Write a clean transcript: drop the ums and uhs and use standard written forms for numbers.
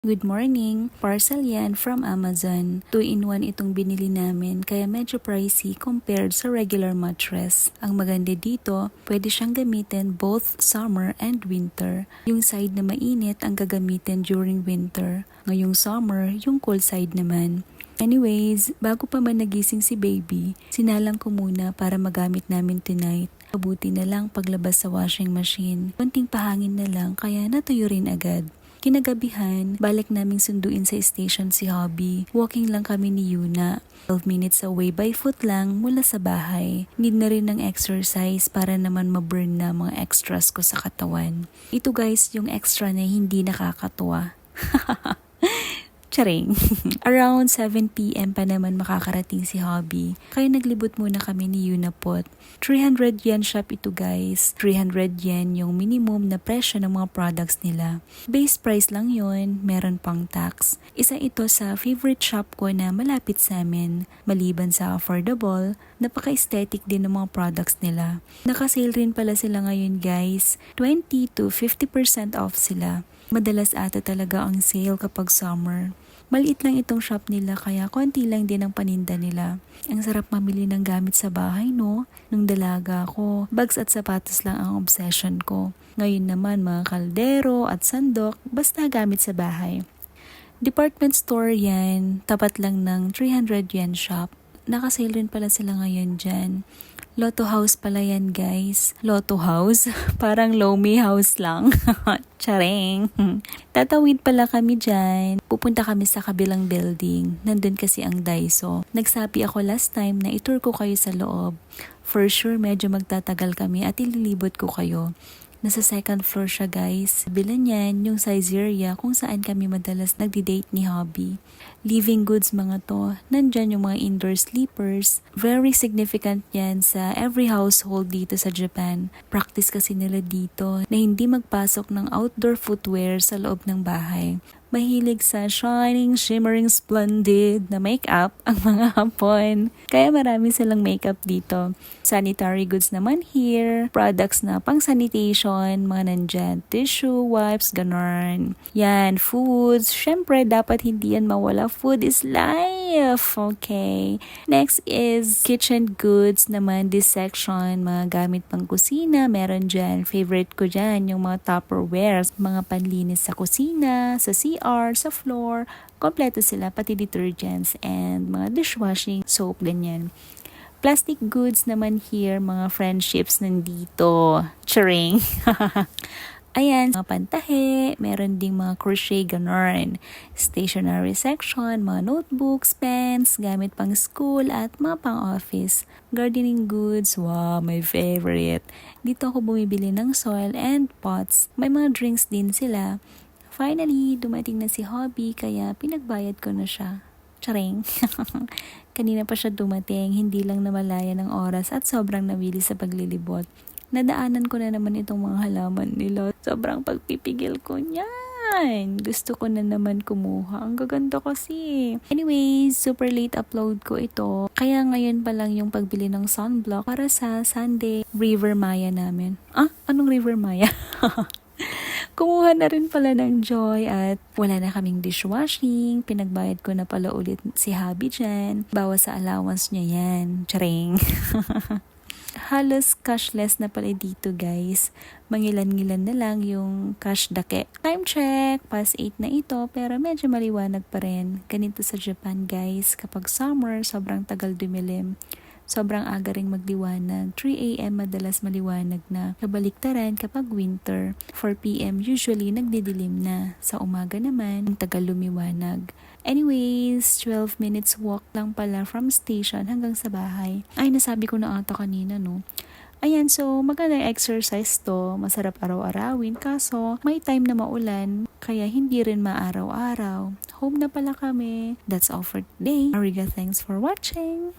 Good morning! Parcel yan from Amazon. 2-in-1 itong binili namin kaya medyo pricey compared sa regular mattress. Ang maganda dito, pwede siyang gamitin both summer and winter. Yung side na mainit ang gagamitin during winter. Ngayong summer, yung cold side naman. Anyways, bago pa man nagising si baby, sinalang ko muna para magamit namin tonight. Mabuti na lang paglabas sa washing machine. Konting pahangin na lang kaya natuyo rin agad. Kinagabihan, balik naming sunduin sa station si Hobby. Walking lang kami ni Yuna. 12 minutes away by foot lang mula sa bahay. Need na rin ng exercise para naman ma-burn na mga extras ko sa katawan. Ito guys, yung extra na hindi nakakatuwa. Charing. Around 7 p.m. pa naman makakarating si Hobby. Kaya naglibot muna kami ni Unapot. 300 yen shop ito guys. 300 yen yung minimum na presyo ng mga products nila. Base price lang yun, meron pang tax. Isa ito sa favorite shop ko na malapit sa amin. Maliban sa affordable, napaka-aesthetic din ng mga products nila. Naka-sale rin pala sila ngayon guys. 20 to 50% off sila. Madalas ata talaga ang sale kapag summer. Maliit lang itong shop nila kaya konti lang din ang paninda nila. Ang sarap mamili ng gamit sa bahay no? Nung dalaga ko, bags at sapatos lang ang obsession ko. Ngayon naman mga kaldero at sandok, basta gamit sa bahay. Department store yan, tapat lang ng 300 yen shop. Nakasale rin pala sila ngayon dyan. Lotto House pala yan guys. Lotto House? Parang Lomi House lang. Charing. Tatawid pala kami dyan. Pupunta kami sa kabilang building. Nandun kasi ang Daiso. Nagsabi ako last time na itour ko kayo sa loob. For sure medyo magtatagal kami at ililibot ko kayo. Nasa second floor siya guys. Bilan yan yung Saizeriya kung saan kami madalas nagdi-date ni Hobby. Living goods mga to. Nandyan yung mga indoor sleepers. Very significant yan sa every household dito sa Japan. Practice kasi nila dito na hindi magpasok ng outdoor footwear sa loob ng bahay. Mahilig sa shining, shimmering, splendid na makeup ang mga Hapon. Kaya marami silang makeup dito. Sanitary goods naman here. Products na pang sanitation, mga nandyan. Tissue, wipes, ganon. Yan, foods. Syempre, dapat hindi yan mawala. Food is life. Okay. Next is kitchen goods naman. This section, mga gamit pang kusina. Meron dyan. Favorite ko dyan, yung mga Tupperwares. Mga panlinis sa kusina, sa CR, sa floor, kompleto sila, pati detergents and mga dishwashing soap, ganyan. Plastic goods naman here, mga friendships nandito. Charing. Ayan, mga pantahe, meron ding mga crochet, ganon. Stationery section, mga notebooks, pens, gamit pang school at mga pang office. Gardening goods, wow, my favorite. Dito ako bumibili ng soil and pots. May mga drinks din sila. Finally, dumating na si Hobby kaya pinagbayad ko na siya. Charing. Kanina pa siya dumating, hindi lang namalaya ng oras at sobrang nawili sa paglilibot. Nadaanan ko na naman itong mga halaman nila. Sobrang pagpipigil ko niyan. Gusto ko na naman kumuha. Ang gaganda kasi. Anyways, super late upload ko ito. Kaya ngayon pa lang yung pagbili ng sunblock para sa Sunday River Maya namin. Ah, anong River Maya? Kumuha na rin pala ng Joy at wala na kaming dishwashing. Pinagbayad ko na pala ulit si Hubby dyan. Bawas sa allowance niya yan. Charing. Halos cashless na pala dito guys. Mangilan-ngilan na lang yung cash dake. Time check, past 8 na ito pero medyo maliwanag pa rin. Ganito sa Japan guys. Kapag summer, sobrang tagal dumilim. Sobrang aga ring magliwanag. 3 a.m. madalas maliwanag na. Kabaliktaran kapag winter. 4 p.m. usually nagdidilim na. Sa umaga naman, ang tagal lumiwanag. Anyways, 12 minutes walk lang pala from station hanggang sa bahay. Ay, nasabi ko na ata kanina, no? Ayan, so maganda exercise to. Masarap araw-arawin. Kaso, may time na maulan. Kaya hindi rin maaraw-araw. Home na pala kami. That's all for today. Ariga, thanks for watching.